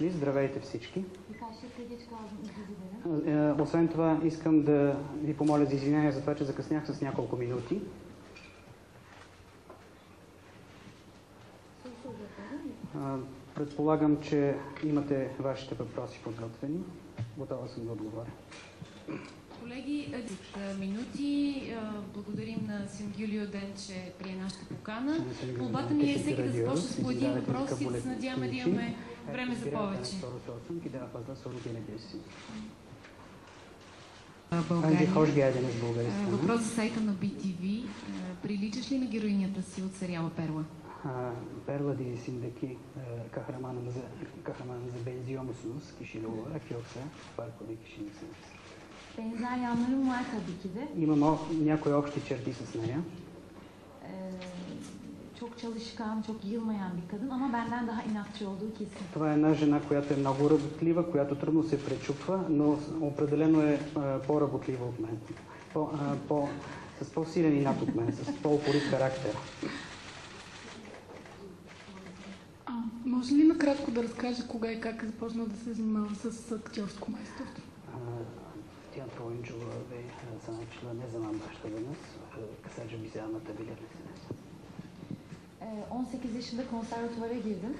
Здравейте всички. Освен това, искам да ви помоля за извинение за това, че закъснях с няколко минути. Предполагам, че имате вашите въпроси подготвени. Готова съм да отговоря. Колеги, минути. Благодарим на Сингюлио Ден, че прие нашата покана. Молбата ми е всеки да започне с по един въпрос и да се надяваме да имаме време за повече. България. Въпрос за сайта на BTV. Приличаш ли на героинята си от сериала Перла? Perla dizisindeki kahramanımıza benziyor musunuz kişiliği olarak yoksa farklı bir kişi misiniz? Benzer yanlarım var tabii ki de. Имам някои общи черти с нея. Çok çalışkan, çok yılmayan bir kadın ama benden daha inatçı olduğu kesin. Това е една жена, която е много работлива, която трудно се пречупва, но определено е по-работлива от мен. С по-силен инат от мен, с по-упорит характер. Може ли накратко да разкаже кога и как е започнал да се занимава с актьорско майсторство? Tiyatro oyunculuğu ve sanatçılığı ne zaman başladınız? Kısaca bize anlatabilir misiniz? 18 yaşında konservatuvara girdim.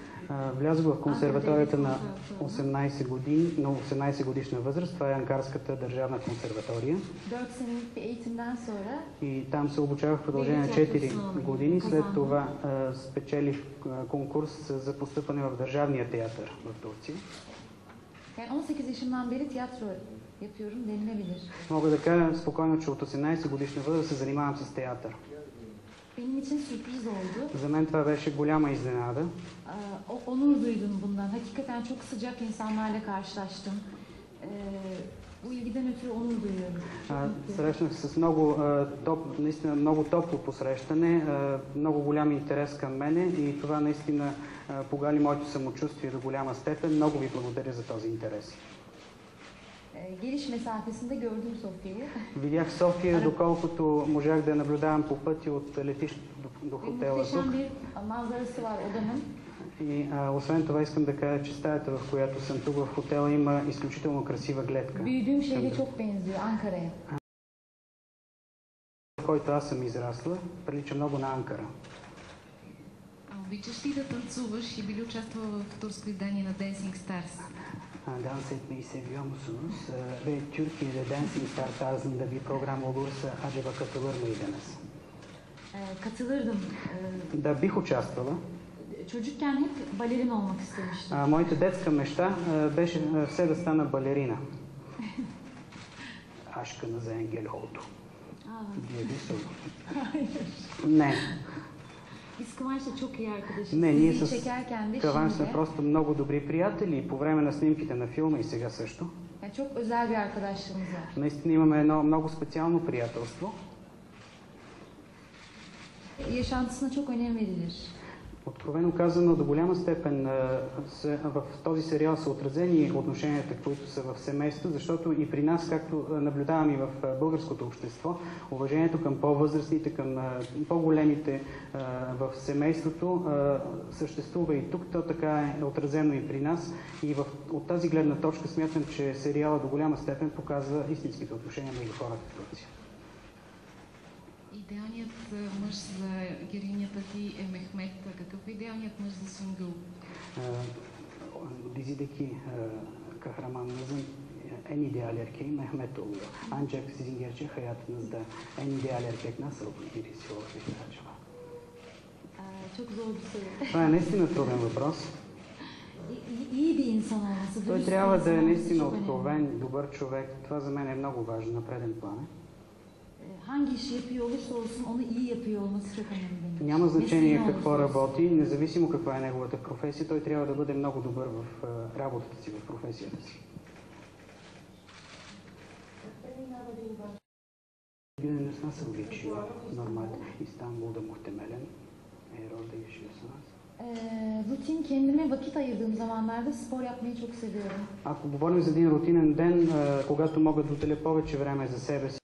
Влязох в консерваторията на 18 години, на 18 годишна възраст. Това е Анкарската държавна консерватория. 4 senelik bir eğitimden sonra и там се обучавах в продължение на 4 години. След това спечелих конкурс за постъпване в Държавния театър в Турция. Yani 18 yaşımdan beri tiyatro yapıyorum denilebilir. Мога да кажа спокойно, че от 18 годишна възраст се занимавам с театър. Benim için sürpriz oldu. За мен това беше голяма изненада. Onur duydum bundan. Hakikaten çok sıcak insanlarla karşılaştım. Bu ilgiden ötürü onur duyuyorum. Срещнах с наистина много топло посрещане, много голям интерес към мене и това наистина погали моето самочувствие до голяма степен. Много ви благодаря за този интерес. Geliş mesafesinde gördüm Sofya'yı. Видях София, доколкото можах да я наблюдавам по пътя от летището до хотела тук. Muhteşem bir manzarası var odamın. И освен това искам да кажа, че стаята, в която съм тук в хотела, има изключително красива гледка. Büyüdüğüm şehre çok benziyor, Ankara'ya. В който аз съм израсла, прилича много на Анкара. Обичаш ли да танцуваш и би ли участвал в турско издание на Dancing Stars? Dans etmeyi seviyor musunuz? Ve Türkiye'de Dancing Star tarzında bir program olursa acaba katılır mıydınız? Katılırdım. Да, бих участвала. Çocukken hep balerin olmak istemiştim. Моята детска мечта беше все да стана балерина. Aşkını engel oldu. Diye bir soru. Hayır. Не. Biz Kıvanç'la çok iyi arkadaşız. Не, ние Sizi с çekerken de Каванч şimdi сме просто много добри приятели и по време на снимките на филма и сега също. yani çok özel bir arkadaşlığımız var. Наистина имаме едно много специално приятелство. Yaşantısına çok önem verilir. Откровено казано, до голяма степен в този сериал са отразени отношенията, които са в семейството, защото и при нас, както наблюдавам и в българското общество, уважението към по-възрастните, към по-големите в семейството съществува и тук. То така е отразено и при нас. И от тази гледна точка смятам, че сериала до голяма степен показва истинските отношения между хората в Турция. Идеалният мъж за героинята ти е Мехмет. Какъв е идеалният мъж за Сунгюл? Dizideki kahramanımızın en ideal erkeği Mehmet oluyor. Ancak sizin gerçek hayatınızda en ideal erkek nasıl birisi olabilir acaba? Çok zor bir soru. Това е наистина труден въпрос. İyi bir insan olması. Той трябва да е наистина откровен, добър човек. Това за мен е много важно на преден план. Hangi işi yapıyor olursa olsun onu iyi yapıyor olması çok önemli. Няма значение какво работи, независимо каква е неговата професия, той трябва да бъде много добър в работата си, в професията си. Gününüz nasıl geçiyor? Normal İstanbul'da muhtemelen eğer orada yaşıyorsanız. Rutin, kendime vakit ayırdığım zamanlarda spor yapmayı çok seviyorum. Ако говорим за един рутинен ден, когато мога да отделя повече време за себе си,